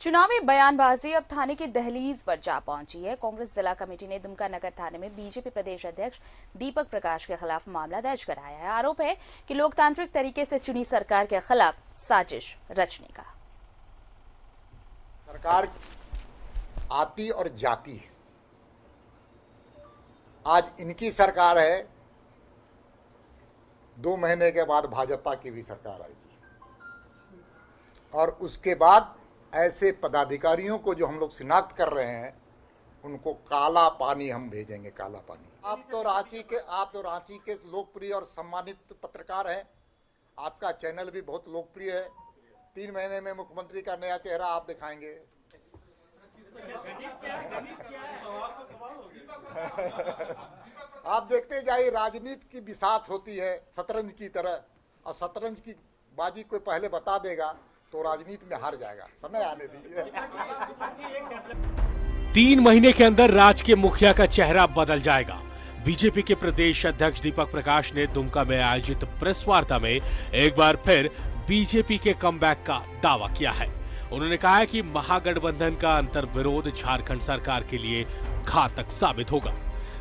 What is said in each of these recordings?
चुनावी बयानबाजी अब थाने की दहलीज पर जा पहुंची है। कांग्रेस जिला कमेटी ने दुमका नगर थाने में बीजेपी प्रदेश अध्यक्ष दीपक प्रकाश के खिलाफ मामला दर्ज कराया है। आरोप है कि लोकतांत्रिक तरीके से चुनी सरकार के खिलाफ साजिश रचने का। सरकार आती और जाती है। आज इनकी सरकार है, 2 महीने के बाद भाजपा की भी सरकार आएगी और उसके बाद ऐसे पदाधिकारियों को जो हम लोग शिनाख्त कर रहे हैं उनको काला पानी हम भेजेंगे। काला पानी। आप तो रांची के लोकप्रिय और सम्मानित पत्रकार हैं। आपका चैनल भी बहुत लोकप्रिय है। 3 महीने में मुख्यमंत्री का नया चेहरा आप दिखाएंगे। आप देखते जाइए, राजनीति की बिसात होती है शतरंज की तरह, और शतरंज की बाजी कोई पहले बता देगा तो राजनीति में हार जाएगा। समय आने दीजिए। 3 महीने के अंदर राज्य के मुखिया का चेहरा बदल जाएगा। बीजेपी के प्रदेश अध्यक्ष दीपक प्रकाश ने दुमका में आयोजित प्रेस वार्ता में एक बार फिर बीजेपी के कमबैक का दावा किया है। उन्होंने कहा है कि महागठबंधन का अंतर्विरोध झारखंड सरकार के लिए घातक साबित होगा।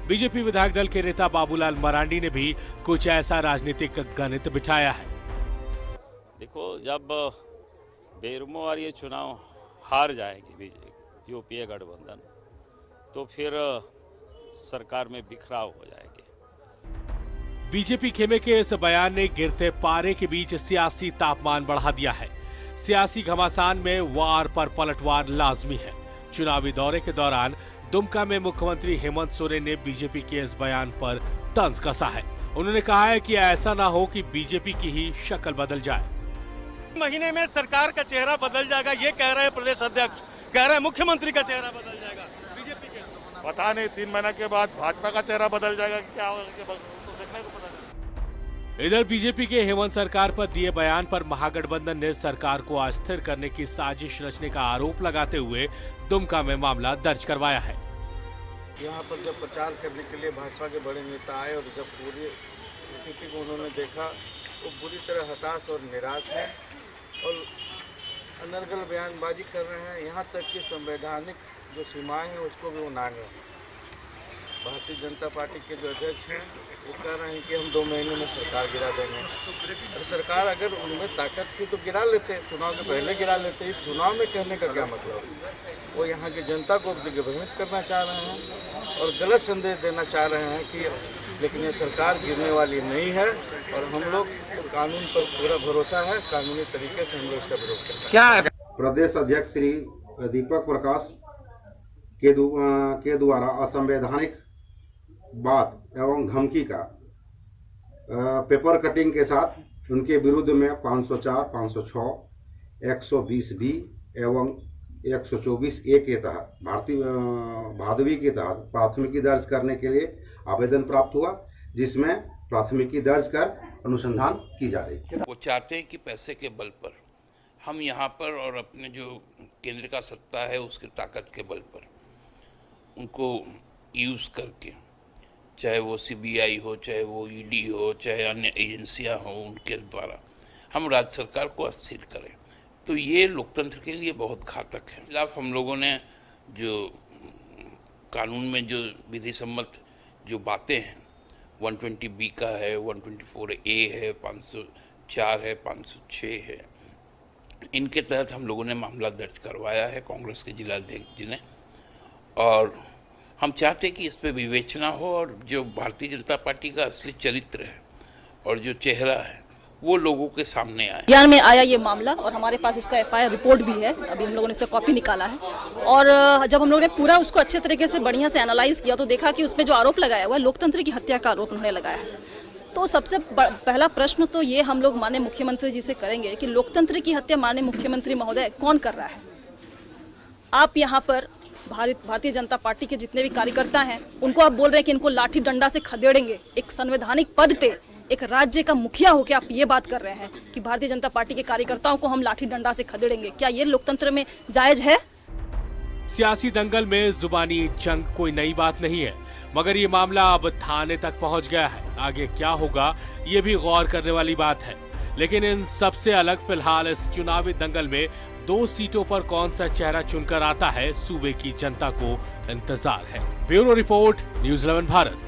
बीजेपी विधायक दल के नेता बाबूलाल मरांडी ने भी कुछ ऐसा राजनीतिक गणित बिछाया है। देखो, जब बेरमो और ये चुनाव हार जाएगी बीजेपी यूपीए गठबंधन, तो फिर सरकार में बिखराव हो जाएगी। बीजेपी खेमे के इस बयान ने गिरते पारे के बीच सियासी तापमान बढ़ा दिया है। सियासी घमासान में वार पर पलटवार लाजमी है। चुनावी दौरे के दौरान दुमका में मुख्यमंत्री हेमंत सोरेन ने बीजेपी के इस बयान पर तंज कसा है। उन्होंने कहा है कि ऐसा ना हो कि बीजेपी की ही शक्ल बदल जाए। महीने में सरकार का चेहरा बदल जाएगा, ये कह रहे हैं प्रदेश अध्यक्ष। कह रहे हैं मुख्यमंत्री का चेहरा बदल जाएगा बीजेपी के। पता नहीं 3 महीने के बाद भाजपा का चेहरा बदल जाएगा कि क्या होगा, तो देखने को पता नहीं। इधर बीजेपी के हेमंत सरकार पर दिए बयान पर महागठबंधन ने सरकार को अस्थिर करने की साजिश रचने का आरोप लगाते हुए दुमका में मामला दर्ज करवाया है। यहाँ पर जब प्रचार करने के लिए भाजपा के बड़े नेता आए और जब पूरी स्थिति को उन्होंने देखा तो बुरी तरह हताश और निराश है और अनर्गल बयानबाजी कर रहे हैं। यहाँ तक कि संवैधानिक जो सीमाएं हैं उसको भी वो नांगे। भारतीय जनता पार्टी के जो अध्यक्ष हैं वो कह रहे हैं कि हम 2 महीने में सरकार गिरा देंगे। और सरकार अगर उनमें ताकत थी तो गिरा लेते, चुनाव के पहले गिरा लेते। इस चुनाव में कहने का क्या मतलब? वो यहाँ की जनता को दिग्भ्रमित करना चाह रहे हैं और गलत संदेश देना चाह रहे हैं कि लेकिन ये सरकार गिरने वाली नहीं है और हम लोग कानून पर पूरा भरोसा है। कानूनी तरीके से हम लोग इसका विरोध करते हैं। प्रदेश अध्यक्ष श्री दीपक प्रकाश के द्वारा असंवैधानिक बात एवं धमकी का पेपर कटिंग के साथ उनके विरुद्ध में 504, 506, 120 बी एवं 124 ए के तहत भारतीय भादवी के तहत प्राथमिकी दर्ज करने के लिए आवेदन प्राप्त हुआ, जिसमें प्राथमिकी दर्ज कर अनुसंधान की जा रही है। वो चाहते हैं कि पैसे के बल पर हम यहाँ पर और अपने जो केंद्र का सत्ता है उसकी ताकत के बल पर उनको यूज़ करके, चाहे वो सीबीआई हो, चाहे वो ईडी हो, चाहे अन्य एजेंसियां हो, उनके द्वारा हम राज्य सरकार को अस्थिर करें। तो ये लोकतंत्र के लिए बहुत घातक है। खिलाफ हम लोगों ने जो कानून में जो विधि सम्मत जो बातें हैं, 120 बी का है, 124 ए है, 504 है, 506 है, इनके तहत हम लोगों ने मामला दर्ज करवाया है कांग्रेस के जिलाध्यक्ष जी ने। और हम चाहते हैं कि इस पर विवेचना हो और जो भारतीय जनता पार्टी का असली चरित्र है और जो चेहरा है वो लोगों के सामने आए। ज्ञान में आया ये मामला और हमारे पास इसका एफआईआर रिपोर्ट भी है। अभी हम लोगों ने इसका कॉपी निकाला है और जब हम लोगों ने पूरा उसको अच्छे तरीके से बढ़िया से एनालाइज किया तो देखा कि उसमें जो आरोप लगाया हुआ है लोकतंत्र की हत्या का आरोप उन्होंने लगाया है। तो सबसे पहला प्रश्न तो ये हम लोग माननीय मुख्यमंत्री जी से करेंगे कि लोकतंत्र की हत्या माननीय मुख्यमंत्री महोदय कौन कर रहा है? आप यहाँ पर भारतीय जनता पार्टी के जितने भी कार्यकर्ता हैं उनको आप बोल रहे हैं कि इनको लाठी डंडा से खदेड़ेंगे। एक संवैधानिक पद पे एक राज्य का मुखिया होकर आप ये बात कर रहे हैं कि भारतीय जनता पार्टी के कार्यकर्ताओं को हम लाठी डंडा से खदेड़ेंगे। क्या ये लोकतंत्र में जायज है? सियासी दंगल में जुबानी जंग कोई नई बात नहीं है, मगर ये मामला अब थाने तक पहुंच गया है। आगे क्या होगा ये भी गौर करने वाली बात है। लेकिन इन सबसे अलग फिलहाल इस चुनावी दंगल में 2 सीटों पर कौन सा चेहरा चुनकर आता है, सूबे की जनता को इंतजार है। Bureau report, news 11 Bharat.